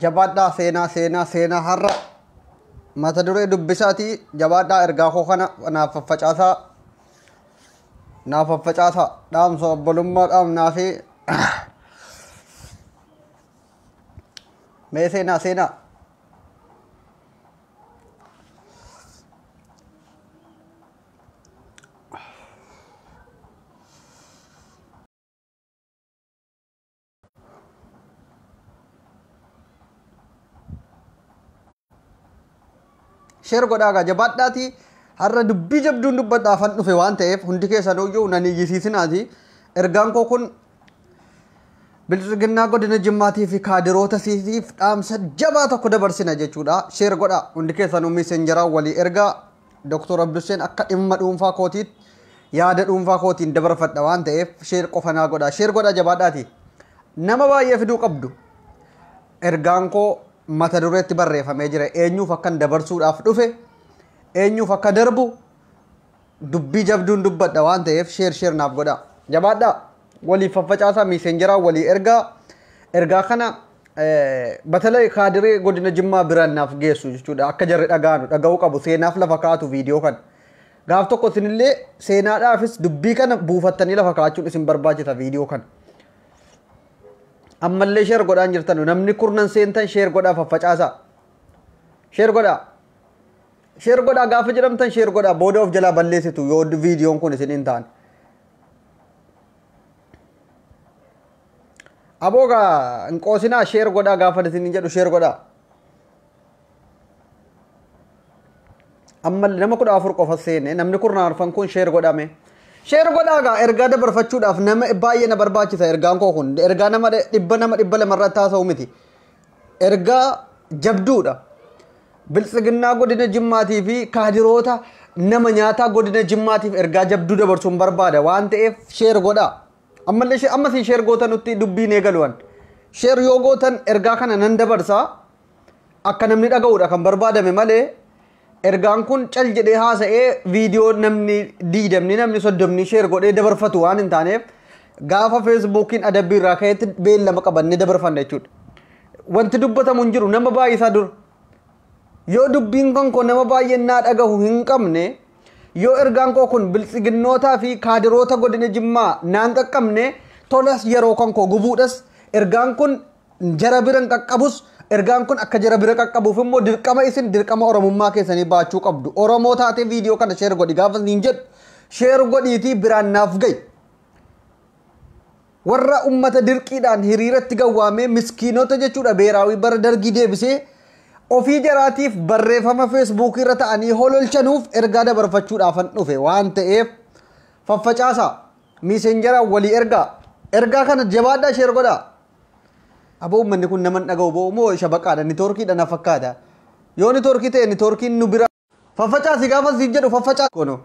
jabaadhaa seenaa har'a mata duree dubbisaati jabaadhaa ergaa koo kana naaf faffacaasaa dhaamsa obbolummaa dhaamnaa fi mee seenaa share godhaa jabaadhaati har'a dubbii jabduun dubbadhaafan dhufe waan ta'eef hundi keessanuu nan iyyisiisinaati ergaan koo kun bilxiginnaa godina jimmaatii fi kaadiroota siitiif dhaamsa jabaa tokko dabarsina jechuudha share godhaa hundi keessanuu messengeraa walii ergaa Dr. Abduseen akka dhimma dhuunfaa kootiitti yaada dhuunfaa kootiin dabarfadha waan ta'eef share qofanaa godhaa share godhaa jabaadhaati nama baay'ee fiduu qabdu ergaan koo mata dureetti barreeffamee jira eenyuuf akkan dabarsuudhaaf dhufe eenyuuf akka darbu dubbii jabduun dubbadha waan ta'eef share naaf godhaa jabaadhaa waliif faffacaasaa messengeraa walii ergaa kana batalee kaadiree godina jimmaa biraan naaf geessu jechuudha akka jarri dhaga'uu qabu seenaaf lafa kaatu viidiyoo kana gaaf tokko isinillee seenaadhaafis dubbii kana buufattanii lafa kaachuun isin barbaachisa viidiyoo kana ammallee share godhaan jirtan namni kurnan seentan share godhaa faffacaasaa share godhaa gaafa jedhamtan share godhaa booda of jalaa balleessitu yoo viidiyoon kun isin hin taane abooga hin qoosinaa share godhaa gaafa isin hin jedhu share godhaa ammallee nama 14 qofa seene namni kurnan arfan kun share godhame share godhaa ergaa dabarfachuudhaaf nama baay'ee na barbaachisa ergaan koo kun ergaa nama dhibba lamarratti haasa'u miti ergaa jabduudha bilxiginnaa godina jimmaatii fi kaadiroota nama nyaataa godina jimmaatiif ergaa jabduu dabarsuun barbaada waan ta'eef share godhaa ammallee ammasii share gootanutti dubbiin eegaluwan share yoo gootan ergaa kana nan dabarsaa akka namni dhaga'uudha kan barbaadame malee ergaan kun cal jedhee haasa'ee viidiyoo namni 20 namni 30 share godhee dabarfatu waan hin taaneef gaafa feesbuukiin adabbii irraa ka'etti beellama qabannee dabarfanna jechuudha wanti dubbatamu hin jiru nama baay'isaa dur yoo dubbiin koo nama baay'een naa dhagahu hin qabne yoo ergaan koo kun bilxiginnootaa fi kaadiroota godina jimmaa naan qaqqabne tolas yeroo koo gubuudhas ergaan kun jara biran qaqqabus ergaan kun akka jara bira qaqqabuuf immoo dirqama oromummaa keessanii baachuu qabdu oromoo taatee viidiyoo kana share godhi gaafa niin jedhu share godhiitii biraan naaf gahi warra ummata dirqiidhaan hiriiratti gawwaamee miskiinota jechuudha beeraawii bara dargii deebisee ofii jaraatiif barreeffama feesbuukii irra ta'anii hololchanuuf ergaa dabarfachuudhaafan dhufe waan ta'eef faffacaasaa messengeraa walii ergaa kana jabaadhaa share godhaa aboo manni kun naman dhaga'u boo shabaqaadha niitoorkiidha na fakkaata yoo niitoorkii ta'e niitoorkiin nu bira faffacaasi gaafa siif jedhu faffacaa kono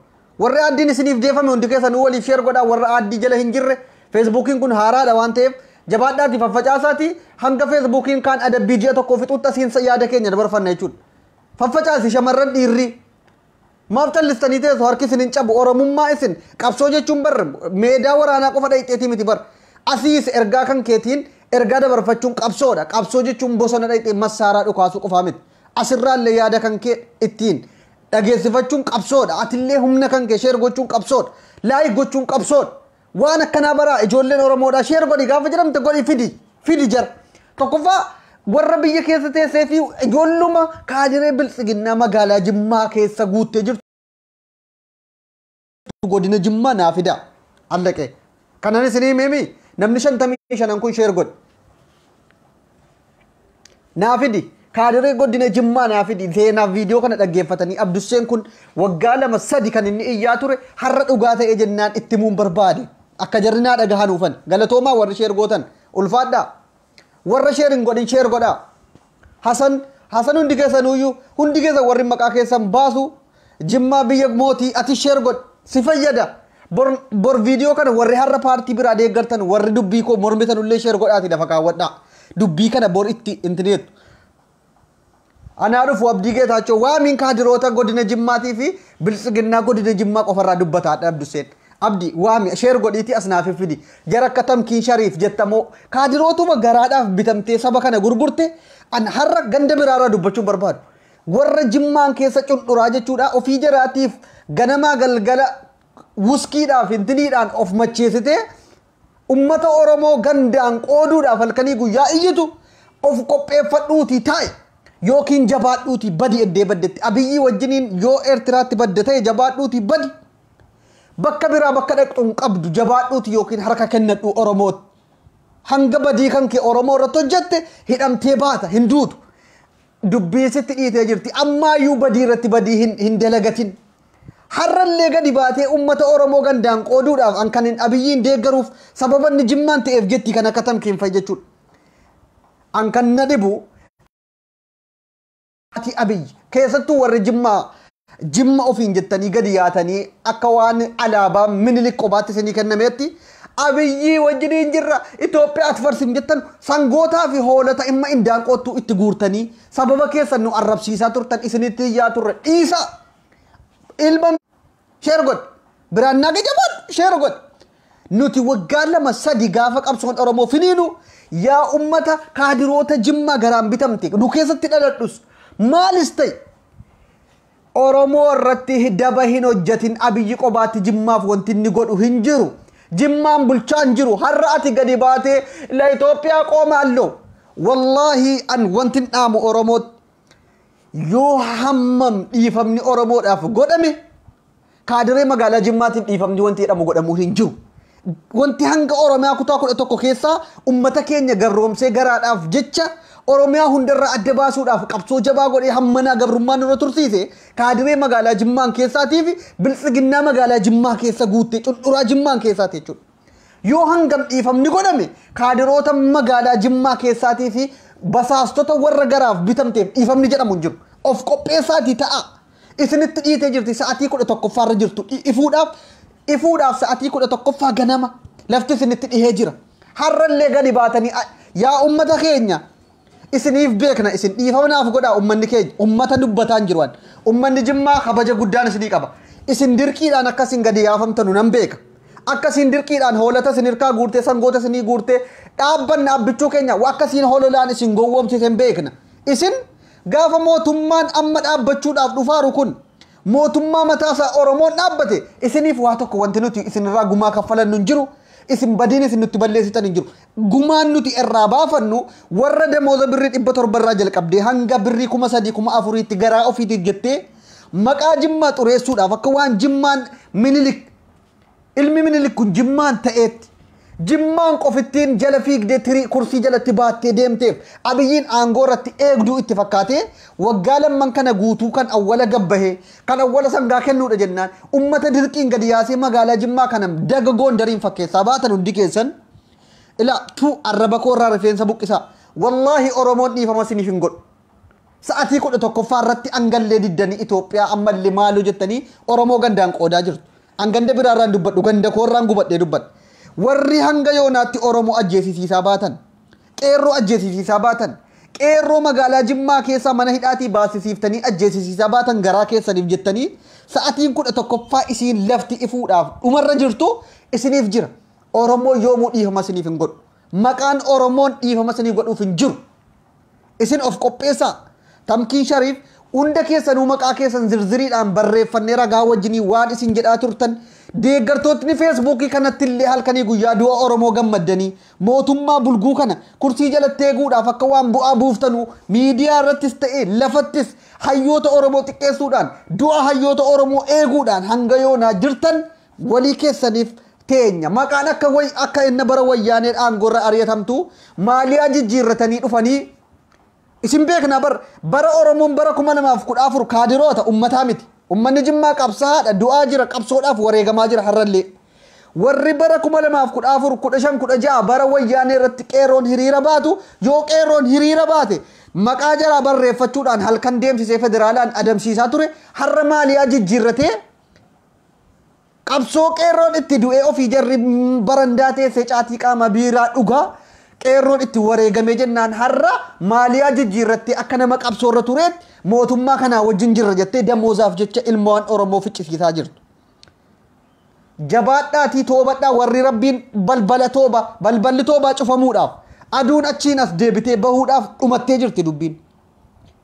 warri addiin isiniif deefame hundi keessanuu waliif share godhaa warra addii jala hin jirre feesbuukiin kun haaraadha waan ta'eef jabaadhaati faffacaasaati hanga feesbuukiin kaan adabbii ji'a tokkoo fixutti asiin yaada keenya dabarfanna jechuudha faffacaasi shamarran dhiirri maaf callistanii teessu harki isin hin cabu oromummaa isin qabsoo jechuun bar meedaa waraanaa qofa dhayxeetii miti bar asiis ergaa kan keetiin ergaa dabarfachuun qabsoodha qabsoo jechuun bosona dhayxee massaaraa dhukaasuu qofaa miti asirraallee yaada kan kee ittiin dhageessifachuun qabsoodha atillee humna kan kee share gochuun qabsoodha laayik gochuun qabsoodha waan akkanaa baraa ijoolleen oromoodha share godhi gaafa jedhamte godhi fidi jar tokkoffaa warra biyya keessa teessee fi ijoolluma kaadiree bilxiginnaa magaalaa jimmaa keessa guuttee jirtu godina jimmaa naa fida allaqee kanan isinii meemi namni 55 kun share godhi naafidi kaadiree godina jimmaa naafidi seenaaf viidiyoo kana dhaggeeffatanii abduseen kun waggaa 2-3 kan inni iyyaa ture har'a dhugaa ta'ee jennaan itti muun barbaade akka jarri naa dhagahanuufan galatoomaa warri share gootan ulfaadhaa warra share hin godhin share godhaa hasan hundi keessanuyyuu hundi keessa warri maqaa keessan baasu jimmaa biyya mootii ati share godh si fayyada bor viidiyoo kana warri har'a paartii biraa deeggartan warri dubbii koo mormitanullee share godhaati lafa kaawwadhaa dubbii kana bor itti intineetu anaa dhufu abdii geetaachoo waamiin kaadiroota godina jimmaatii fi bilxiginnaa godina jimmaa qofarraa dubbataadha abduseen abdi waami sheer godhiiti asnaaf fidi jara katamkiin shariif jettamo kaadirootuma garaadhaaf bitamtee saba kana gurgurte an harra ganda biraarraa dubbachuu barbaadu warra jimmaan keessa cunduraa jechuudha ofii jaraatiif ganamaa galgala wuskiidhaaf intiniidhaan of macheessite ummata oromoo gandaan qooduudhaaf halkanii guyyaa iyyitu of qopheeffadhuuti taa'e yookiin jabaadhuuti badi eddee baddetti abiyyi wajjiniin yoo eertiraatti badde ta'e jabaadhuuti badi bakka biraa bakka dhaqxuun qabdu jabaadhuuti yookiin harka kennadhu oromooti hanga badii kan kee oromoo irratti hojjette hidhamtee baata hin duutu dubbiisitti dhiitee jirti ammaayyuu badii irratti badii hin dalagatin harrallee gadi baatee ummata oromoo gandaan qooduudhaaf an kan hin abiyyiin deeggaruuf sababanni jimmaan ta'eef jetti kan akka tamkiinfay jechuudha an kan na dhibu ati abiyyi keessattuu warri jimma ofiin jettanii gadi yaatanii akka waan alaabaa minilik qobaatti isinii kennameetti abiyyi wajjiniin jirra Itoophiyaatti farsim jettan sangootaa fi hoolota imma indaan qottuu itti guurtanii sababa keessan nu arrabsiisaa turtan isinitti iyyaa turre dhiisa ilma sheer god biraan naga jabaad sheer god nuti waggaa lama sadi gaafa qabsoon oromoo finiinu yaa ummata kaadiroota jimmaa garaan bitamte nu keessatti dhaladhus maalis ta'e oromoo irratti daba hin hojjatin abiyyi qobaatti jimmaaf wanti inni godhu hin jiru jimmaan bulchaan jiru har'a ati gadi baatee la Itoophiyaa qoomaallo wallahi an wanti dhaamu oromoot yoo hammam dhiifamni oromoodhaaf godhame kaadiree magaalaa jimmaatiif dhiifamni wanti jedhamu godhamu hin jiru wanti hanga oromiyaa kutaa 11 keessaa ummata keenya garroomsee garaadhaaf jecha oromiyaa hundarra adda baasuudhaaf qabsoo jabaa godhee hammanaa gabrummaan irra tursiise kaadiree magaalaa jimmaan keessaatiif bilxiginnaa magaalaa jimmaa keessa guutte cunduraa jimmaan keessaati jechuudha yoo hangam dhiifamni godhame kaadiroota magaalaa jimmaa keessaatiif basaastota warra garaaf bitamteef dhiifamni jedhamu hin jiru of qopheessaati ta'a isinitti dhiitee jirti sa'atii 11ffaarra jirtu ifuudhaaf sa'atii 11ffaa ganama lafti isinitti dhihee jira harrallee gadi baatanii yaa ummata keenya isiniif beekna isin dhiifamnaaf godhaa ummanni keenya ummata dubbataan jiruwan ummanni jimmaa kabaja guddaan isinii qaba isin dirqiidhaan akkasiin gadi yaafamtanu nan beeka akkasiin dirqiidhaan hoolata isin hirkaa guurtee sangoota isinii guurtee dhaabbanna abbichuu keenya akkasiin hololaan isin gowwoomsisen beekna isin gaafa mootummaan amma dhaabbachuudhaaf dhufaaru kun mootummaa mataasaa oromoon dhaabbate isiniif waa tokko wanti nuti isinirraa gumaa kaffalannu hin jiru isin badiin isin nutti balleessitan hin jiru gumaan nuti irraa baafannu warra damooza birrii 700 irraa jalqabdee hanga birrii 3,000 4,000 garaa ofiitiif jettee maqaa jimmaa xureessuudhaaf akka waan jimmaan minilik ilmi minilik kun jimmaan ta'eetti jimmaan qofittiin jala fiigdee kursii jalatti baattee deemteef abiyyiin aangoo irratti eegduu itti fakkaatee waggaa lamman kana guutuu kan awwala gabbahee kan awwala sangaa kennuudha jennaan ummata dirqiin gadi yaasee magaalaa jimmaa kana daga goondariin fakkeessaa baatan hundi keessan ila tu arraba koorraa rifeensa buqqisaa wallahi oromoon dhiifama siniif hin godhu sa'atii 11ffaa irratti angallee diddanii Itoophiyaa ammallee maaloo jettanii oromoo gandaan qoodaa jirtu anganda biraarraan dubbadhu ganda koorraan gubadhee dubbadhu warri hanga yoonaatti oromoo ajjeesisiisaa baatan qeerroo ajjeesisiisaa baatan qeerroo magaalaa jimmaa keessa mana hidhaatii baasisiiftanii ajjeesisiisaa baatan garaa keessaniif jettanii sa'atiin 11ffaa isiin lafti ifuudhaaf dhumarra jirtu isiniif jira oromoo yoomuu dhiifama isiniif hin godhu maqaan oromoon dhiifama isiniif godhuuf hin jiru isin of qopheessaa tamkiin shariif hunda keessanuu maqaa keessan zirziriidhaan barreeffannee ragaa wajjinii waan isin jedhaa turtan deeggartootni feesbuukii kanatti illee halkanii guyyaa du'a oromoo gammaddanii mootummaa bulguu kana kursii jalatti eeguudhaaf akka waan bu'aa buuftanu miidiyaa irrattis ta'e lafattis hayyoota oromoo xiqqeessuudhaan du'a hayyoota oromoo eeguudhaan hanga yoonaa jirtan walii keessaniif teenya maqaan akka inna bara wayyaanee aangorra ariyatamtu maaliyaa jijjiirratanii dhufanii isin beekna bara oromoon bara 2014 kaadiroota ummataa miti ummanni jimmaa qabsaadha du'aa jira qabsoodhaaf wareegamaa jira harrallee warri bara 2014 15 16 bara wayyaanee irratti qeerroon hiriira baatu yoo qeerroon hiriira baate maqaa jaraa barreeffachuudhaan halkan deemsisee federaalaan adamsiisaa ture harra maaliyaa jijjiirratee qabsoo qeerroon itti du'ee ofii jarri barandaa teessee caatii qaama biiraa dhugaa qeerroon itti wareegamee jennaan har'a maaliyaa jijjiirrattee akka nama qabsoorra tureetti mootummaa kanaa wajjin jirra jettee damoozaaf jecha ilmaan oromoo ficcisiisaa jirtu jabaadhaatii toobadhaa warri rabbiin balballi toobaa cufamuudhaaf aduun achiin as deebitee bahuudhaaf dhumattee jirti dubbiin.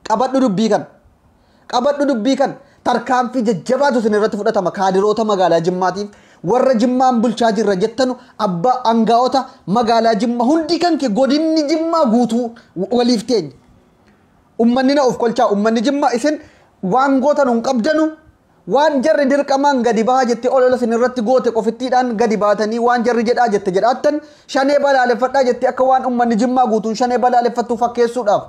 Qabadhu dubbii kan tarkaanfii jajjabaatu isin irratti fudhatama kaadiroota magaalaa Jimmaatiif warra Jimmaan bulchaa jirra jettanu abbaa angaa'ota magaalaa Jimmaa hundi kan kee godinni Jimmaa guutuu waliif teenya. Ummanni na of kolchaa ummanni Jimmaa isin waan gootan hin qabdanu waan jarri dirqamaan gadi bahaa jettee olola isin irratti goote qofittiidhaan gadi baatanii waan jarri jedhaa jette jedhaattan shanee balaaleffadhaa jettee akka waan ummanni Jimmaa guutuun shanee balaaleffattuu fakkeessuudhaaf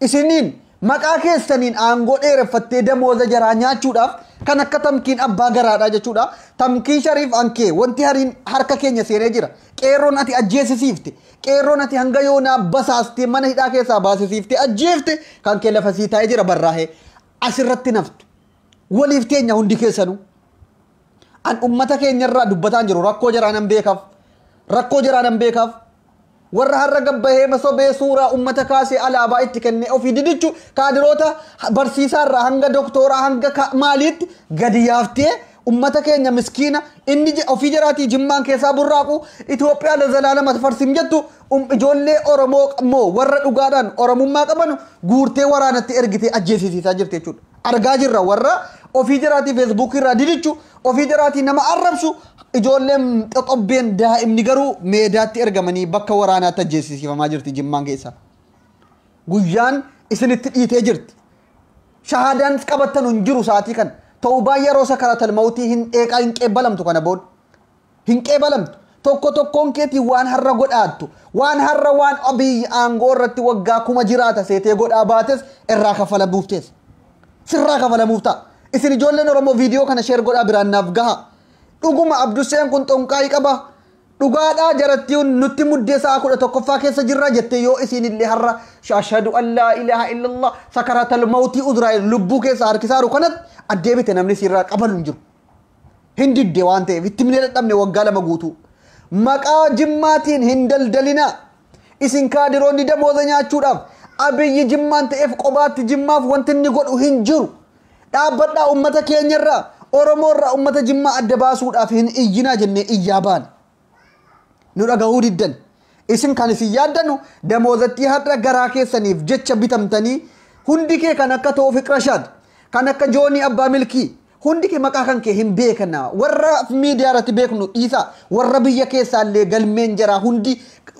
isiniin maqaa keessaniin aangoo dheereffattee damooza jaraa nyaachuudhaaf kan akka tamkiin abbaa garaadhaa jechuudha. Tamkiin Shariif ankee wanti hariin harka keenya seenee jira. Qeerroon ati ajjeesisiifte qeerroon ati hanga yoonaa basaastee mana hidhaa keessaa baasisiifte ajjeefte kan kee lafa sii taa'ee jira barraa'ee asirratti naftu waliif teenya hundi keessanuu. An ummata keenyarraa dubbataan jiru rakkoo jaraanan beekaaf warra har'a gabbahee masobee suuraa ummata kaasee alaabaa itti kennee ofii didichu kaadiroota barsiisaarraa hanga doktooraa hanga maaliitti gadi yaaftee ummata keenya miskiina inni ofii jaraatii Jimmaan keessaa burraaqu Itoophiyaa lazalaalama farsim jettu ijoollee Oromoo moo warra dhugaadhaan Oromummaa qabanu guurtee waraanatti ergitee ajjeesisiisaa jirti jechuudha. Argaa jirra warra ofii jaraatii Facebook irraa didichu ofii jaraatii nama arrabsu ijoolleen xoxobbeen daa'imni garuu meedaatti ergamanii bakka waraanaatti ajjeesisiifamaa jirti Jimmaan keessa. Guyyaan isinitti dhiitee jirti. Shahaadaan qabattan hin jiru saatii kan ta'u baay'ee roosa karatal mautii hin qeebalamtu kana booda. Hin qeebalamtu. Tokkoon keetii waan har'a godhaattu waan Abiyyi aangoo irratti waggaa kuma jiraata seetee godhaa baates irraa kafala buuftees. Sirraa kafalamuuf ta'a. Isin ijoolleen Oromoo viidiyoo kana sheer godhaa biraan naaf gaha. Dhuguma abduseen kun xonqaayii qaba. Dhugaadhaa jaratti nutti muddee sa'a 11ffaa keessa jirra jettee yoo isin illee har'a ashhadu an laa ilaaha illallah sakaratal mautii Uzraa'el lubbuu keessa harkisaaru kanatti addeebite namni sirraa qabalu hin jiru. Hin didde waan ta'eef itti minee dadhabne waggaa 2 guutuu. Maqaa Jimmaatiin hin daldalina. Isin kaadiroonni damooza nyaachuudhaaf Abiyyi Jimmaan ta'eef qobaatti Jimmaaf wanti inni godhu hin jiru. Dhaabbadhaa ummata keenyarraa Oromoorraa ummata Jimmaa adda baasuudhaaf hin iyyinaa jennee iyyaa baana. Nu dhagahuu diddan. Isin kan isin yaaddanu damoozattii har'a garaa keessaniif jecha bitamtanii hundi kee kan akka Toofiq Rashaad kan akka Joonii Abbaa Milkii hundi kee maqaa kan kee hin beekna warra miidiyaa irratti beeknu dhiisa warra biyya keessaallee galmeen jara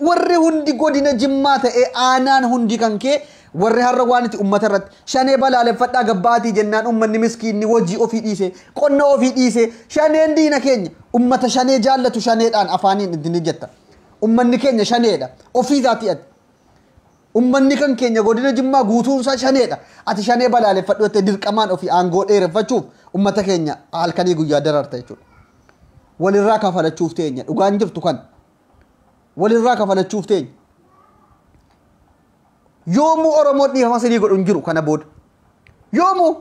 warri hundi godina Jimmaa ta'ee aanaan hundi kan kee warri har'a waan itti ummata irratti shanee balaaleffadhaa gabbaatii jennaan ummanni miskiinni wajii ofii dhiise qonna ofii dhiise shaneen diina keenya ummata shanee jaallatu shaneedhaan afaaniin itti jetta ummanni keenya shaneedha ofii isaati ati ummanni kan keenya godina Jimmaa guutuu isaa shaneedha ati shanee balaaleffadhu jettee dirqamaan ofii aangoo dheereffachuuf ummata keenya halkanii guyyaa dararta jechuudha. Walirraa kafalachuuf teenya dhugaan jirtu kan walirraa kafalachuuf teenya. Yoomuu Oromoo dhiifama sidii godhu hin jiru kana booda. Yoomuu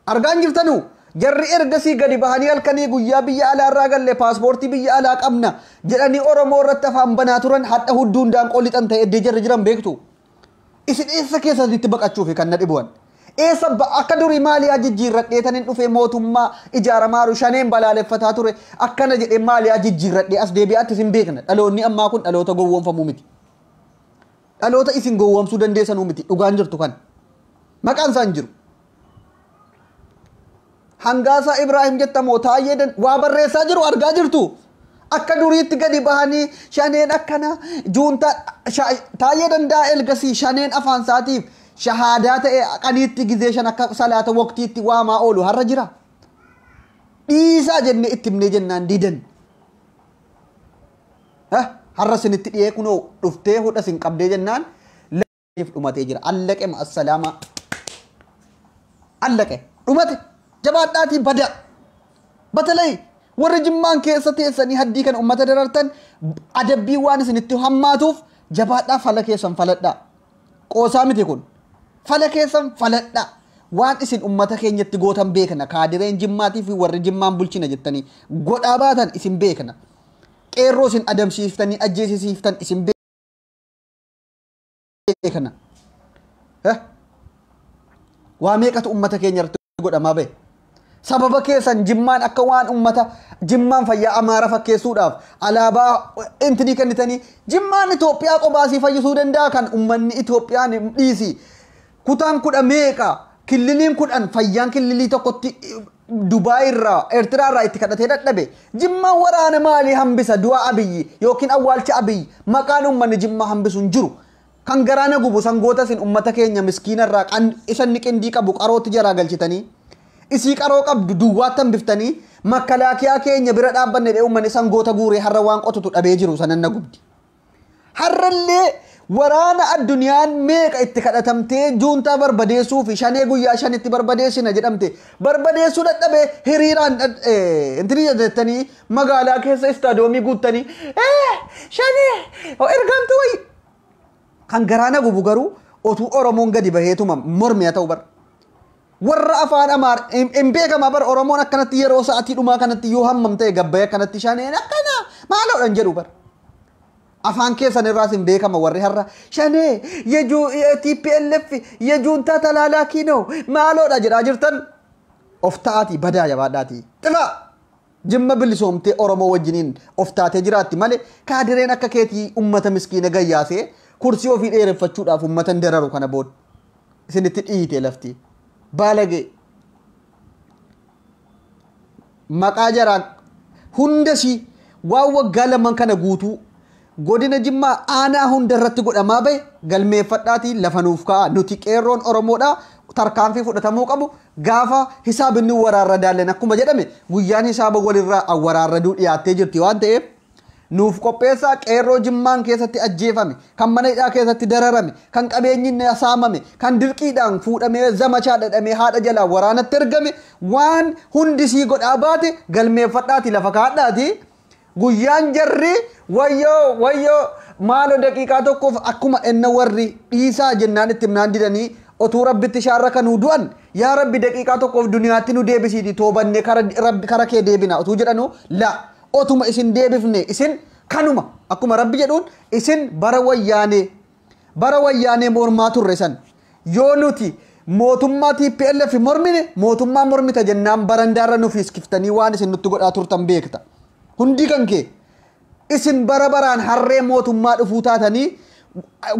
argaan jirtanuu jarri ergasii gadi bahanii halkanii guyyaa biyya alaarraa galle paaspoortii biyya alaa qabna jedhanii Oromoo irratti afaan banaa turan hadha hudduun daanqoo lixan ta'e eddee jarri jiran beektu. Isin eessa keessatti baqachuuf kan na dhibuwan. Eessa akka durii maaliyaa jijjiirradhee tanin dhufee mootummaa ijaaramaaru shaneen balaaleffataa ture akkana jedhee maaliyaa jijjiirradhee as deebi'aatti isin beekna dhaloonni ammaa kun dhaloota gowwoomfamuu miti. Dhaloota isin gowwoomsuu dandeessanuu miti dhugaan jirtu kan maqaan isaan jiru. Hangaasaa Ibrahim jettamoo taayee waa barreessaa jiru argaa jirtu. Akka duriitti gadi bahanii shaneen akkana juuntaa taayee danda'a elgasii shaneen afaan isaatiif shahaadaa ta'e qaniitti gizee shan akka salaata waqtiitti waamaa oolu har'a jira. Dhiisaa jennee itti himnee jennaan didan. Har'a sinitti dhiyee kunoo dhuftee hudha sin qabdee jennaan lafeef dhumatee jira. Allaqe ma'assalaama. Allaqe dhumate jabaadhaatii bada. Batalay warri Jimmaan keessa teessanii haddii kan ummata darartan adabbii waan isinitti hammaatuuf jabaadhaa fala keessan faladhaa. Qoosaa miti kun. Fala keessan faladhaa. Waan isin ummata keenyatti gootan beekna kaadireen Jimmaatii fi warri Jimmaan bulchina jettanii godhaa baatan isin beekna. Qeerroo isin adamsiiftanii ajjeesisiiftan isin beekna. Waa meeqatu ummata keenya irratti godhamaa bahe. sababa keessan jimmaan akka waan ummata jimmaan fayyaa amaara fakkeessuudhaaf alaabaa intini kennitanii jimmaan Itoophiyaa qobaasii fayyisuu danda'a kan ummanni Itoophiyaan dhiisi kutaan kudha meeqa killiliin kudhan fayyaan killilii tokkotti Dubai irraa Eertiraa irraa itti kadhatee dadhabe jimmaan waraana maalii hambisa du'a Abiyyi yookiin awwaalcha Abiyyi maqaan ummanni jimmaa hambisu hin jiru kan garaana gubu sangoota sin ummata keenya miskiina irraa kan isan niqindii qabu qarootti jaraa galchitanii isii qaroo qabdu duwwaattan biftanii makalaakiyaa keenya bira dhaabbanne dhee ummanni sangoota guuree har'a waan qotutu dhabee jiru sanan na gubdi har'allee waraana addunyaan meeqa itti kadhatamtee juuntaa barbadeessuu fi shanee guyyaa shanitti barbadeessina jedhamte barbadeessuu dadhabee hiriiraan intini jettanii magaalaa keessa istaadoomii guuttanii shanee ergamtu wayi kan garaana gubu garuu otuu Oromoon gadi baheetuma mormiyaa ta'u bara warra afaan amaar in beekama bar Oromoon akkanatti yeroo sa'atii dhumaa kanatti yoo hammam ta'e gabbaya kanatti shaneen akkana maaloodhan jedhu bar afaan keessan irraas hin beekama warri har'a shanee yejuu TPLF yejuuntaa talaalaakii noo maaloodha jedhaa jirtan of ta'atii badaa jabaadhaatii xifa jimma bilisoomtee Oromoo wajjiniin of taatee jiraatti malee kaadireen akka keetii ummata miskiina gayyaasee kursii ofii dheereffachuudhaaf ummatan dararu kana booda isinitti dhiitee laftii balage maqaa jaraa hundasi waan waggaa laman kana guutuu godina jimmaa aanaa hunda irratti godhamaa bahe galmeeffadhaatii lafanuuf ka'a nuti qeerroon Oromoodha tarkaanfii fudhatamuu qabu gaafa hisaabinni waraarra daallen akkuma jedhame guyyaan hisaaba walirraa waraarraduu dhiyaattee jirti waan ta'eef nuuf qopheessaa qeerroo jimmaan keessatti ajjeefame kan mana hidhaa keessatti dararame kan qabeenyi saamame kan dirqiidhaan fuudhamee zamachaa dhadhamee haadha jalaa waraanatti ergame waan hundisii godhaa baate galmeeffadhaati lafa kaadhaati guyyaan jarri wayyoo maalo daqiiqaa tokkoof akkuma enna warri dhiisaa jennaan itti himnaan didanii otuu rabbitti shaarra kanuu du'an yaa rabbi daqiiqaa tokkoof duniyaatti nu deebisiiti toobanne kara kee deebina otuu jedhanu la otuma isin deebifne isin kanuma akkuma rabbi jedhuun isin bara wayyaanee mormaa turre san yoo nuti mootummaa TPLF mormine mootummaa mormita jennaan barandaarra nuuf iskiftanii waan isin nutti godhaa turtan beekta hundi kan kee isin bara baraan harree mootummaa dhufuu taatanii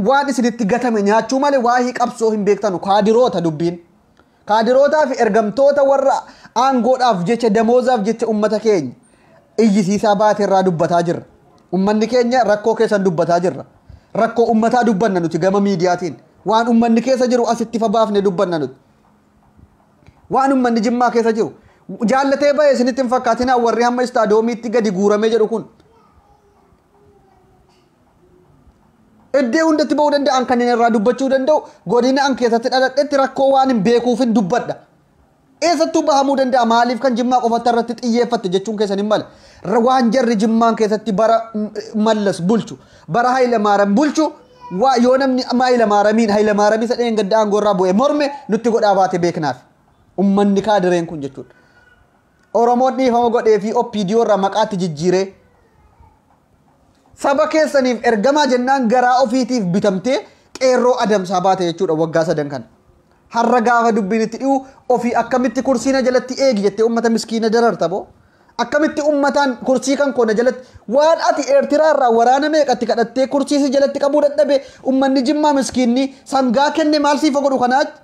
waan isinitti gatame nyaachuu malee waahii qabsoo hin beektanu kaadiroota dubbiin kaadirootaa fi ergamtoota warra aangoodhaaf jecha damoozaaf jecha ummata keenya iyyisiisaa baate irraa dubbataa jirra ummanni keenya rakkoo keessan dubbataa jirra rakkoo ummataa dubbanna nuti gama miidiyaatiin waan ummanni keessa jiru asitti fabaafne dubbanna nuti waan ummanni jimmaa keessa jiru jaallatee bahe isinitti hin fakkaatinaa warri hamma istaadoomiitti gadi guuramee jedhu kun iddee hundatti bahuu danda'an kan irraa dubbachuu danda'u godina an keessatti dhaladhetti rakkoo waan hin beekuufin dubbadha eessattuu bahamuu danda'a maaliif kan jimmaa qofatti irratti xiyyeeffatte jechuun keessan hin male waan jarri jimmaan keessatti bara mallas bulchu bara Hayilamaariyaam bulchu yoo namni Hayilamaariyaam sadeen gadda aangoo irraa bu'e morme nutti godhaa baate beeknaaf ummanni kaadireen kun jechuudha Oromoon dhiifama godhee fi OPDO irraa maqaatti jijjiiree saba keessaniif ergamaa jennaan garaa ofiitiif bitamtee qeerroo adamsaa baate jechuudha waggaa sadan kana har'a gaafa dubbiin itti dhi'u ofii akkamitti kursiina jalatti eegi jettee ummata miskiina dararta boo akkamitti ummataan kursii kan koona jalatti waan ati Eertiraa irraa waraana meeqatti kadhattee kursiisi jalatti qabuu dadhabe ummanni jimmaa miskiinni sangaa kenne maal siifa godhu kanaatti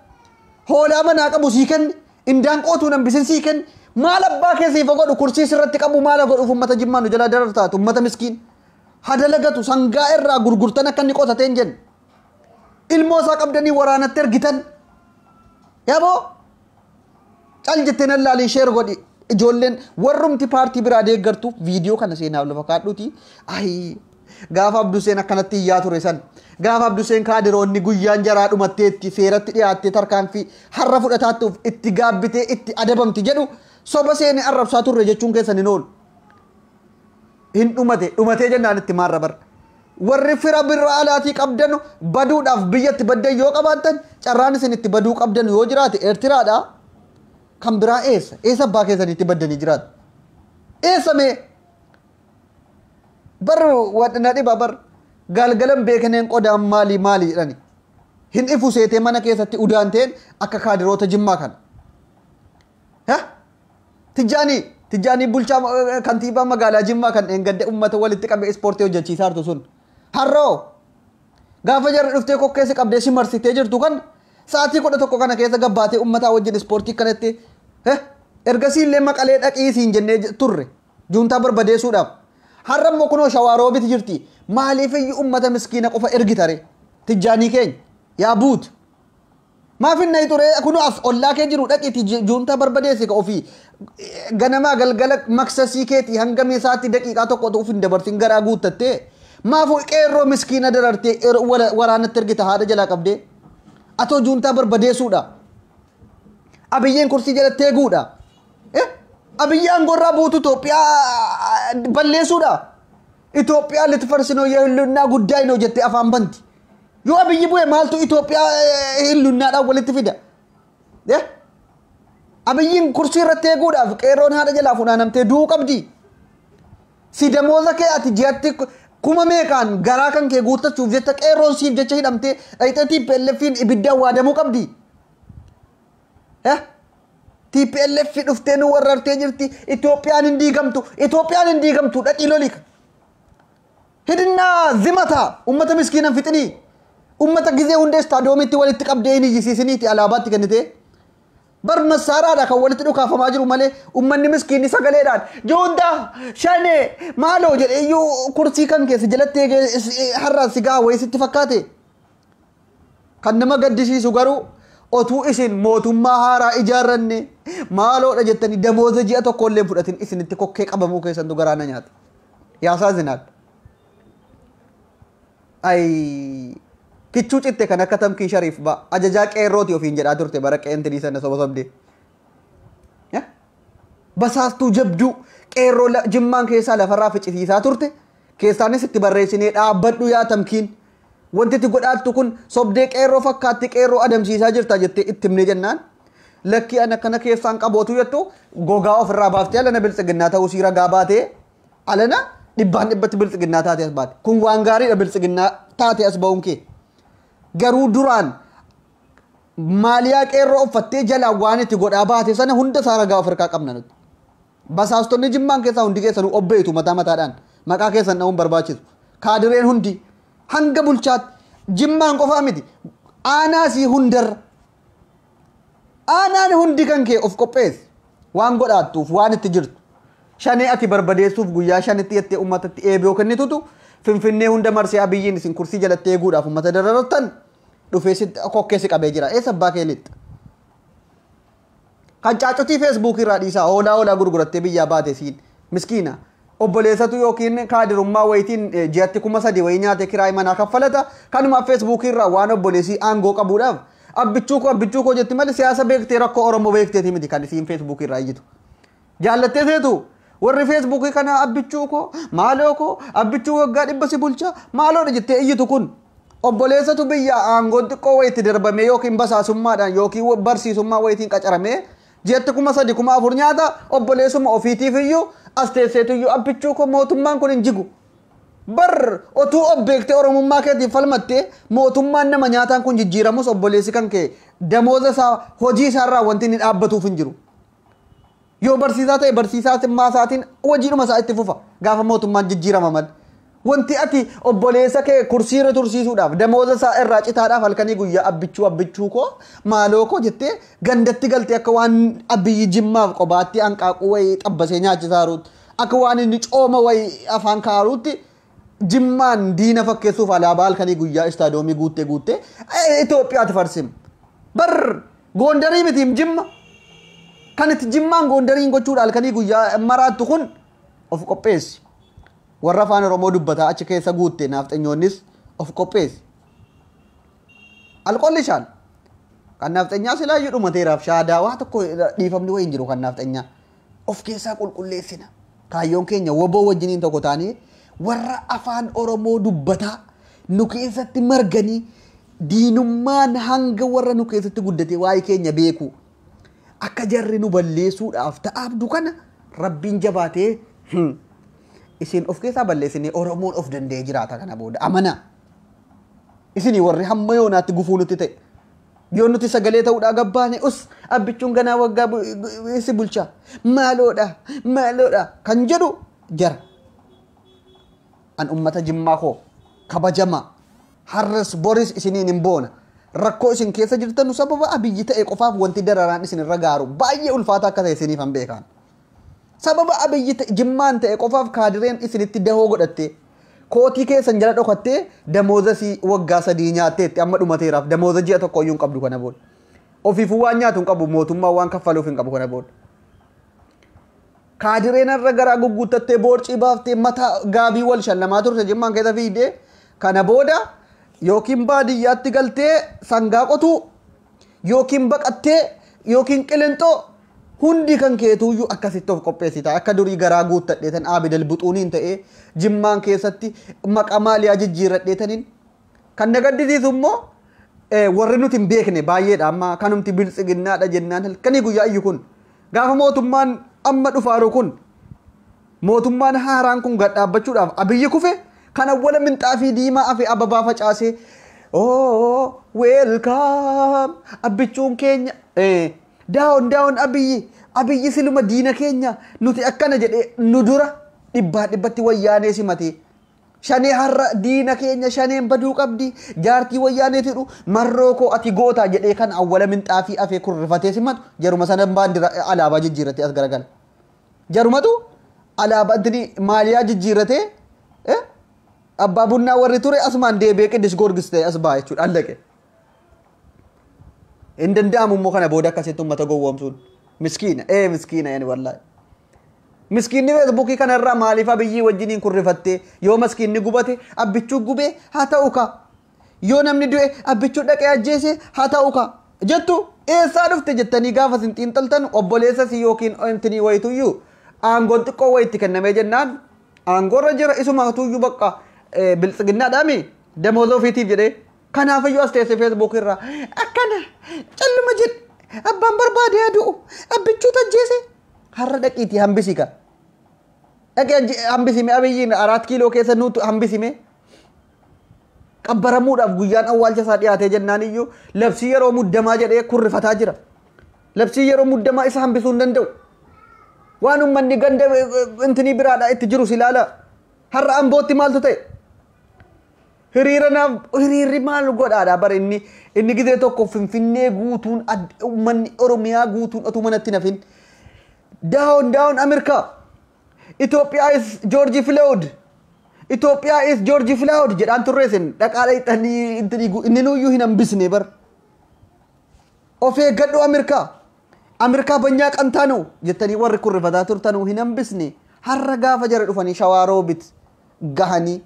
hoolaa manaa qabu sii kenne indaan qootuu nambisin sii kenne maal abbaa kee siifa godhu kursiis irratti qabu maala godhuuf ummata jimmaa nu jalaa darartaatu ummata miskiin hadalagatu sangaa irraa gurgurtan akka inni qotateen jenne ilmoo isaa qabdanii waraanatti ergitan yabo cal jettee laali share godhi ijoolleen warrumti paartii biraa deeggartu viidiyoo kana seenaaf lafa kaadhuuti ay gaafa abduseen akkanatti iyyaa ture san gaafa abduseen kaadiroonni guyyaan jaraa dhumatteetti seeratti dhiyaattee tarkaanfii har'a fudhataattuuf itti gaabbitee itti adabamti jedhu soba seenee arrabsaa turre jechuun keessan hin oolu hin dhumatee jennaan itti maarra bara warri fira birra alaatii qabdanu baduudhaaf biyyatti baddan yoo qabaattan carraan isin itti baduu qabdan yoo jiraate Eertiraadha kan biraa eessa abbaa keessanitti baddanii jiraatu eessa mee bar wadna dhiba bar galgalan beekaneen qodaan maali jedhani hin ifu seetee mana keessatti udaanteen akka kaadiroota jimmaa kana Tijjaanii bulchaa kantiibaa magaalaa Jimmaa kan engadde uummata walitti qabee ispoortii hojjechiisaa jirtu sun. Harroo gaafa jarri dhuftee kokkeessi qabdee si marsitee jirtu kan sa'aatii 11 kana keessa gabbaatee uummataa wajjin ispoortii kanatti ergasii illee maqalee dhaqii siin jennee turre juuntaa barbadeessuudhaaf. Har'a immoo kunoo shawaaroobitti jirti. Maaliif iyyuu uummata miskiina qofa ergitare Tijjaanii keenya yaa buut. Maaf inni turee kunoo as ollaa kee jiru dhaqiitii juuntaa barbadeessi ka ofii ganamaa galgala maksasii keetii hanga meesaatti daqiiqaa tokko ta'uuf hin dabarsin garaa guuttattee maafuu qeerroo miskiina darartee waraanatti ergita haadha jalaa qabdee atoo juuntaa barbadeessuudha. Abiyyiin kursii jalatti eeguudha. Abiyyaan gorraa buutu Itoophiyaa balleessuudha. Itoophiyaa litti farsinoo hillannaa guddaa hin hojjette afaan banti. Yoo abiyyi bu'e maaltu Itoophiyaa hillannaadhaan walitti fida? Abiyyiin kursii irratti eeguudhaaf qeerroon haadha jalaa funaanamtee du'uu qabdi. Si damooza kee ati ji'atti kuma meeqaan garaa kan kee guuttachuuf jecha qeerroon siif jecha hidhamtee dhayxatii TPLF'n ibiddaan waadamuu qabdi. TPLF dhuftee nu warrartee jirti. Itoophiyaan hin diigamtu dhaqii lolika. Hidhinnaa zimataa uummata miskiinan fixinii. Uummata gizee hundee istaadiyoomitti walitti qabdee hin iyyisiisiniiti alaabaatti kennitee. Bar massaaraadha kan walitti dhukaafamaa jiru malee uummanni miskiinni sagaleedhaan joondaa shanee maaloo jedhee iyyuu kursii kan keessa jalatti eegee har'aan si gahaa wayisitti fakkaate. Kan nama gaddisiisu garuu otuu isin mootummaa haaraa ijaarranne maaloodha jettanii damooza ji'a tokkollee fudhatin isinitti kokkee qabamuu keessantu garaana nyaata. Yaasaa zinaadha. Kichuu citte kan akka tamkii shariif ba ajajaa qeerrooti ofiin jedhaa turte bara qeentinii sana soba sobdee. Basaastuu jabduu qeerroo Jimmaan keessaa lafarraa ficcisiisaa turte keessaanis itti barreessinee dhaabbadhu yaa tamkiin. Wanti itti godhaattu kun sobdee qeerroo fakkaatti qeerroo adamsiisaa jirta jettee itti himne jennaan. Lakkii ana kana keessaan qabootu jettu gogaa ofirraa baaftee alana bilxiginnaa ta'uu siira gaa baatee alana dhibbaan dhibbatti bilxiginnaa taate as baate. Kun waan gaariidha bilxiginnaa taate as ba'uun kee. Garuu duraan maaliyaa qeerroo uffattee jalaan waan itti godhaa baate sana hunda isaa ragaa ofirraa qabna nuti. Basaastonni Jimmaan keessaa hundi keessanuu obbeetu mataa mataadhaan maqaa keessan dha'uun barbaachisu. Kaadireen hundi hanga bulchaatti Jimmaan qofaa miti aanaasii hundarra aanaan hundi kan kee of qopheessi waan godhaattuuf waan itti jirtu shanee ati barbadeessuuf guyyaa shanitti jettee uummatatti eeboo kennitutu Finfinnee hunda marsee abiyyiin isin kursii jalatti eeguudhaaf uummata dararatan dhufee kokkeessi qabee jira. Eessa abbaa kee lixxa? Kan caacotii feesbuukii irraa dhiisaa hoolaa gurgurattee biyyaa baate siin miskiina. Obboleessatu yookiin kaadirummaa wayitiin ji'atti 3,000 wayii nyaate kiraay manaa kaffalata. Kanuma feesbuukii irraa waan obboleessii aangoo qabuudhaaf abbichuu koo jetti malee siyaasa beektee rakkoo Oromoo beekteeti miti kan isiin feesbuukii irraa iyyitu. Jaallattee seetu warri feesbuukii kana abbichuu koo maaloo koo abbichuu waggaa 100 si bulcha maaloodha jettee iyyitu kun obboleessatu biyya aangoon xiqqoo wayitti darbamee yookiin basaasummaadhaan yookiin barsiisummaa wayitiin qacaramee ji'atti 3,000 4,000 nyaata obboleessuma ofiitiif iyyuu as teesseetu iyyuu abbichuu koo mootummaan kun hin jigu. Bar otuu obbeektee Oromummaa keetiif falmattee mootummaan nama nyaataan kun jijjiiramus obboleessi kan kee damooza isaa hojii isaarraa wanti inni dhaabbatuuf hin jiru. Yoo barsiisaa ta'e barsiisaa maasaatiin hojiidhuma isaa itti fufa gaafa mootummaan jijjiirama malee. Wanti ati obboleessa kee kursiirra tursiisuudhaaf damooza isaa irraa citaadhaaf halkanii guyyaa abbichuu koo maaloo koo jettee gandatti galtee akka waan abiyyi Jimmaaf qobaatti hanqaaquu wayii xabbasee nyaachisaa jiruutti akka waan inni cooma wayii afaan kaaruutti Jimmaan diina fakkeessuuf alaabaa halkanii guyyaa istaadiyoomii guuttee Itoophiyaatti farsim. Bar Goondarii mitiim Jimma. Kan itti Jimmaan Goondariin gochuudha halkanii guyyaa maraattu kun of qopheessi. Warra afaan Oromoo dubbataa achi keessa guutte naafxanyoonnis of qopheessi. Alqolli shaan kan naafxanyaa silaa iyyuu dhumateeraaf shaadaa waa tokko dhiifamni wayiin jiru kan naafxanyaa of keessaa qulqulleessina. Kaayyoon keenya woboo wajjiniin tokko taanee warra afaan Oromoo dubbataa nu keessatti marganii diinummaan hanga warra nu keessatti guddate waa'ee keenya beeku akka jarri nu balleessuudhaaf ta'aabdu kana rabbiin jabaatee isin of keessaa balleessinee Oromoon of danda'ee jiraata kana booda amana isinii warri hamma yoonaatti gufuu nutti ta'e yoo nuti sagalee ta'uudhaa gabbaane abbichuun ganaa waggaa si bulcha maaloodha kan jedhu jara an ummata jimmaa koo kabajama har'as boris isiniin hin boona rakkoo isin keessa jirtan sababa abiyyi ta'e qofaaf wanti dararaan isin irra gaaru baay'ee ulfaata akka ta'e isiniif han beekan sababa abiyyi ta'e jimmaan ta'e qofaaf kaadireen isinitti dahoo godhatte kootii keessan jala dhokattee damooza si waggaa 3 nyaatteetti amma dhumateeraaf damooza ji'a tokko iyyuu hin qabdu kana booda ofiifuu waan nyaatu hin qabu mootummaa waan kaffaluuf hin qabu kana booda kaadireen irra garaa gugguuttattee boorcii baaftee mataa gaabii wal shallamaa turte jimmaan keessa fiidee kana booda yookiin baadiyyaatti galtee sangaa qotuu yookiin baqattee yookiin qilinxoo hundi kan keetuyyuu akkasitti of qopheessita akka durii garaa guuttadheetan aabidal buxuuniin ta'ee jimmaan keessatti maqaa maaliyaa jijjiirradheetaniin kan nagaddisiisu immoo warri nuti hin beekne baay'eedha amma kanumti bilxiginnaadha jennaan halkanii guyyaa iyyu kun gaafa mootummaan amma dhufaaru kun mootummaan haaraan kun gad dhaabbachuudhaaf abiyyi kufe kan awwala minxaafii diimaa afi ababaa facaasee welcome abbichuun keenya daawon abiyyi siluma diina keenya nuti akkana jedhee nu dura dhibbatti wayyaanee simate shanee har'a diina keenya shaneen baduu qabdi jaartii wayyaanee tidhu marroo koo ati goota jedhee kan awwala minxaafii afee kurrifatee simatu jaruma sana baandira alaabaa jijjiirratee as garagala jarumatu alaabaa intini maaliyaa jijjiirratee abbaa bunnaa warri ture asumaan deebee qiddis goorgis ta'e as baa jechuudha allaqe in danda'amu immoo kana booda akkasitti ummata gowwoomsuun miskiina yani wallahi miskiinni feesbuukii kanarraa maaliif abiyyi wajjiniin kurrifattee yoo miskiinni gubate abbichuu gubee haa ta'u ka yoo namni du'e abbichuu dhaqee ajjeese haa ta'u ka jettu eessaa dhufte jettanii gaafa sin xiinxaltan obboleessa si yookiin intini wayituyyuu aangoon xiqqoo wayitti kennamee jennaan aangoorra jira isumatuyyuu bakka bilxiginnaadhaami damooza ofiitiif jedhee kanaafiyyuu as teesse feesbuuk irraa akkana calluma jedhe abbaan barbaade adu'u abbichuu tajjeese har'a dhaqiitii hambisii ka dhaqee hambisime abiyyiin 4 kiiloo keessa nuutu hambisime qabbaramuudhaaf guyyaan awwaalcha isaa dhiyaatee jennaan iyyuu labsii yeroo muddamaa jedhee kurrifataa jira labsii yeroo muddamaa isa hambisuu hin danda'u waan ummanni ganda intini biraadhaa itti jiru silaala har'a ambootti maaltu ta'e hiriirri maal godhaadha bar inni gizee tokko finfinnee guutuun ummanni oromiyaa guutuun otuu manatti nafin down America Ethiopia is George Floyd Ethiopia is George Floyd jedhaan turreesin dhaqaala ixanii inni nuyyuu hin hambisne bar of eeggadhu America banyaa qantaanu jettanii warri kurrifataa turtanuu hin hambisne har'a gaafa jara dhufanii shawaaroobiit gahanii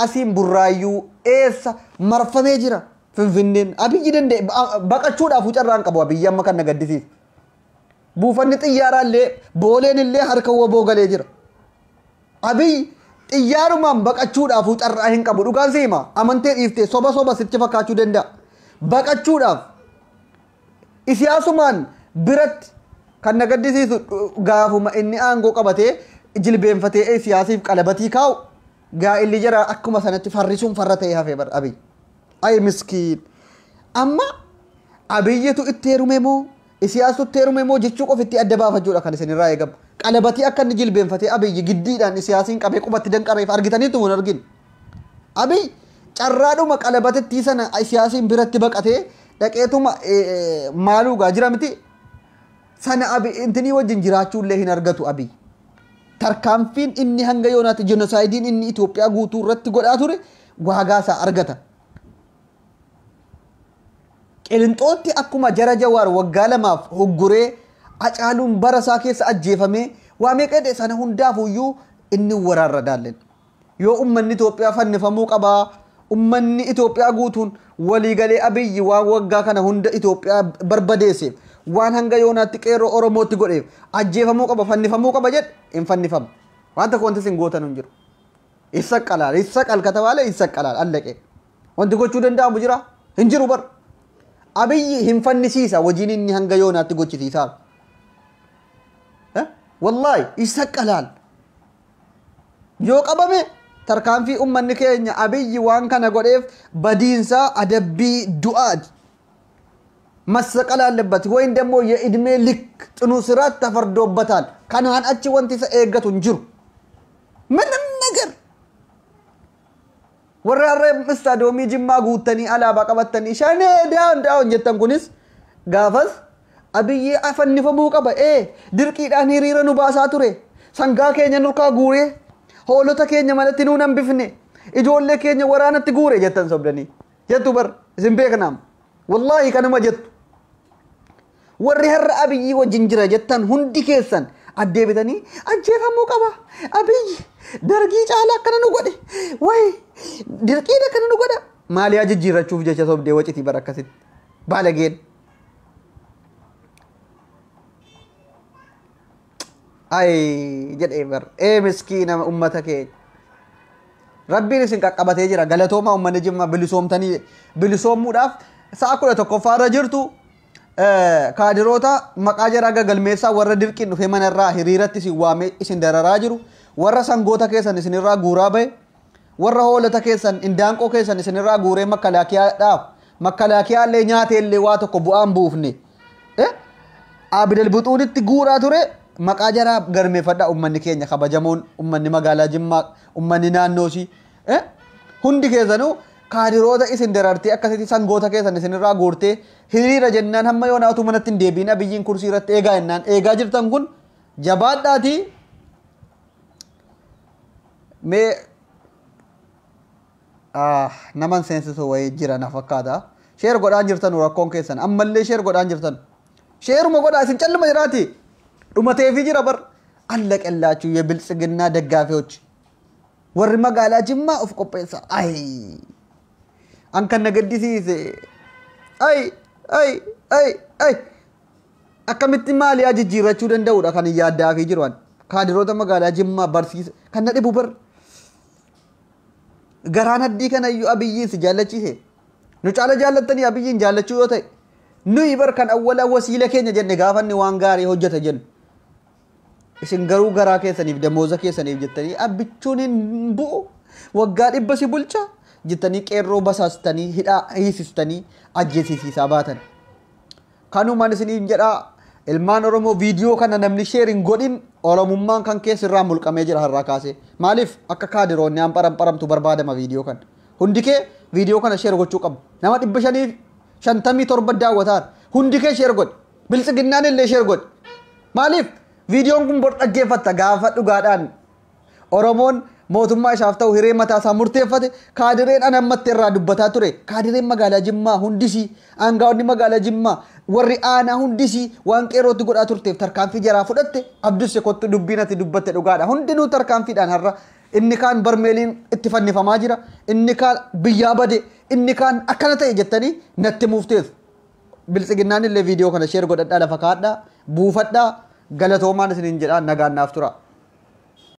asiin burraayyuu eessa marfamee jira finfinneen abiyyi danda'e baqachuudhaaf carraan qabu abiyyi amma kan nagaddisiis buufanni xiyyaaraallee booleen illee harka waboo galee jira abiyyi xiyyaarumaan baqachuudhaaf carraa hin qabu dhugaan siima amantee dhiiftee soba sitti fakkaachuu danda'a baqachuudhaaf isiyaasumaan biratti kan nagaddisiisu gaafuma inni aangoo qabatee jilbeenfatee siyaasiif qalabatii kaa'u gaa illi jara akkuma sanatti farrisuun farra ta'ee hafee bar abiy ay miskiin amma abiyyitu itti heerume moo isiyaasatu itti heerume moo jechuu qofitti adda baafachuudha kan isin irraa eegamu qalabatii akka inni jilbeenfatee abiyyi giddiidhaan isiyaasiin qabee qubatti danqareef argitaniitu mun argin abiy carraadhuma qalabatittii sana isiyaasiin biratti baqatee dhaqeetuma maaluu gaa jira miti sana abiy intinii wajjin jiraachuullee hin argatu abiy tarkaanfiin inni hanga yoonaatti jenoosaaydiin inni Itoophiyaa guutuu irratti godhaa ture waagaasaa argata qilinxootti akkuma jara jawaar waggaa 2 hogguree acaaluun barasaa keessa ajjeefamee waa meeqadhe sana hundaafuyyuu inni waraarra daallen yoo ummanni Itoophiyaa fannifamuu qabaa ummanni Itoophiyaa guutuun waliigalee abiyyi waan waggaa kana hunda Itoophiyaa barbadeesseef waan hanga yoonaatti qeerroo oromootti godheef ajjeefamuu qaba fannifamuu qaba jedhe hin fannifamu wanta konti sin gootan hin jiru isa qal katabaale isa qalaal allaqe wanti gochuu danda'amu jira hin jiru bar abiyyi hin fannisiisa wajiin inni hanga yoonaatti gochisiisaa wallahi isa qalaal yoo qabame tarkaanfii ummanni keenya abiyyi waan kana godheef badiinsaa adabbii du'aati መሰቀል አለበት ወይም ደግሞ የእድሜ ልክ ጽኑ ስራት ተፈርዶበታል ከናን አቺ ወንቲ ሰኤገቱ እንጅሩ ምንም ነገር ወራረ መስታዶሚ ጅማ ጉተኒ አላባ ቀበተኒ ሻኔ ዳውን ጀተን ኩንስ ጋፈስ አብይ አፈንፈሙ ቀበ ድርቂዳን ሂሪረኑ ባሳ ቱሬ ሰንጋ ኬኛ ኑርካ ጉሬ ሆሎተ ኬኛ ማለት ኑ ነምብፍኔ ኢጆሌ ኬኛ ወራነት ጉሬ ጀተን ሶብደኒ ጀቱ በር ዝምቤክናም والله كانوا جت وريهر أبي وجنجرة جتان هندي كيسان أدي بتاني أجيفها موكبا أبي درجي على كنا نقوله واي درجي ده كنا نقوله ما لي أجي جيرة شوف جالس صوب ديوة تي بركة بالغين أي جد إيبر مسكين أمتك ربي نسيك كبته جرا غلطوما أمني جمع بلسوم تاني بلسوم موداف سأقول لك كفارة جرتو كادروتا مكاجرا غلميسا ورا ديركين فيمن الرا هريرتي سي وامي اسين درارا جرو ورا سانغوتا كيسان اسين الرا غورا باي ورا هولتا كيسان اندانكو كيسان اسين الرا غوري مكلاكيا داف مكلاكيا لي نياتي اللي واتو كبوان بوفني عبد البطون تغورا توري مكاجرا غرمي فدا امني كينيا خبجمون امني مغالا جما امني نانوسي هندي كيسانو كادروتا اسين درارتي اكاسيتي سانغوتا كيسان اسين الرا غورتي hiriira jennaan hamma yoo naatu manatti hin deebiin abiyyiin kursii irratti eegaa jennaan eegaa jirtan kun jabaadhaati mee naman seensisu wayii jira na fakkaata sheer godhaan jirtan rakkoon keessan ammallee sheer godhaan jirtan sheeruma godhaa isin calluma jiraati dhumateefi jira bar allaqellaachuu የብልጽግና ደጋፊዎች warri magaalaa jimmaa of qopheessa ay ankan nagadisiise ay akkamitti maali ajijjiirachuu danda'uudha kan yaaddaa fi jiran kaadiroota magaalaa jimmaa barsiisa kan na dhibu bar garaan addii kana iyyuu abiyyiin si jaallachiise nu caala jaallattanii abiyyiin jaallachuu yoo ta'e nuyi bar kan awwala wasiila keenya jenne gaafanni waan gaarii hojjeta jennu isin garuu garaa keessaniif damooza keessaniif jettanii abbichuun hin bu'u waggaa 100 si bulcha jettanii qeerroo basaastanii hidhaa hiisistanii ajjeesisaa baatan kanumaan isiniin jedhaa ilmaan oromoo viidiyoo kana namni sheerin godhin oromummaan kan keessirraa mulqamee jira har'aa kaasee maaliif akka kaadiroonni aan paramtu barbaadama viidiyoo kana hundi kee viidiyoo kana sheer gochuu qabu nama 557 daawwataan hundi kee sheer godhi biltsiginnaan illee sheer godhi maaliif viidiyoon kun bor dhaggeeffatta gaafa dhugaadhaan oromoon mootummaa isaaf ta'u hiree mataa isaa murteeffate kaadireen anammatti irraa dubbataa ture kaadireen magaalaa jimmaa hundisi aangaa'onni magaalaa jimmaa warri aanaa hundisi waan qeerootti godhaa turteef tarkaanfii jaraa fudhatte abduse kottu dubbiinatti dubbatte dhugaadha hundinuu tarkaanfiidhaan har'a inni kaan barmeeliin itti fannifamaa jira inni kaan biyyaa bade inni kaan akkana ta'e jettanii natti muufteessu biltsiginnaan illee viidiyoo kana sheer godhadhaa lafa kaadhaa buufadhaa galatoomaan isiniin jedhaa nagaan naaf tura